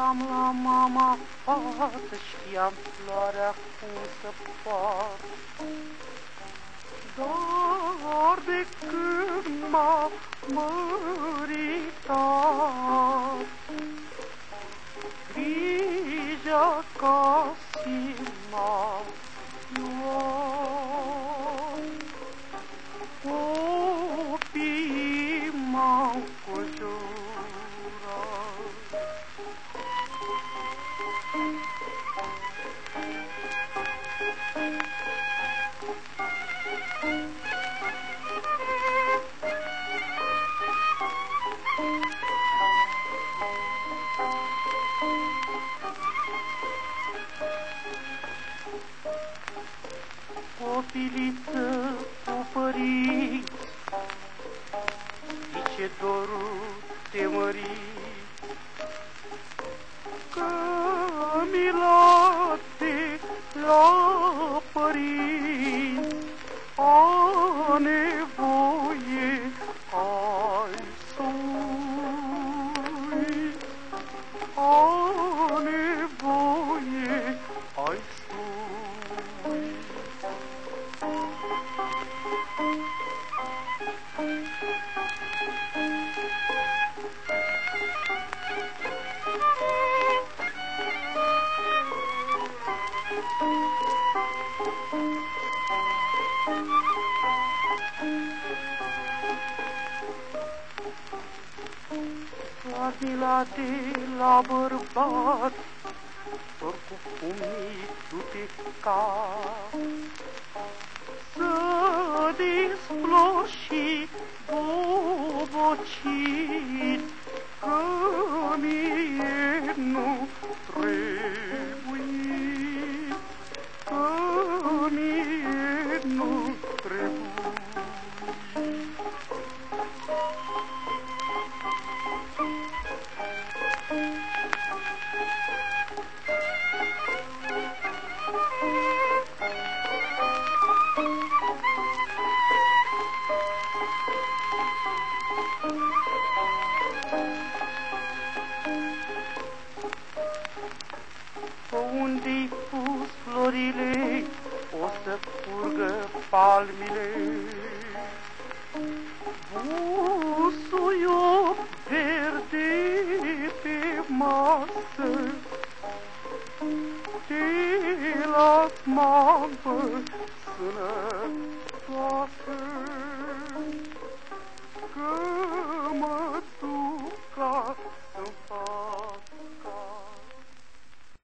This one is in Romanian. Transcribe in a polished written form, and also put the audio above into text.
uitam la mama fată, știam floarea cum să poartă. Dar de când m-a măritat, grija casei m-a luat. Copiii m-au înconjurat. Copiliță cu părinți, zice dorul te măriți, că mila de la părinți a nevoie ai soi, a nevoie ai soi. Mila de la bărbat, doar cu pumnii du-te cap, să desfloși bobocit, că mie nu trebuie, că mie nu trebuie. Unde-i pus florile, o să curgă palmile. Busuioc verde pe masă, te las, mamă, sănătoasă.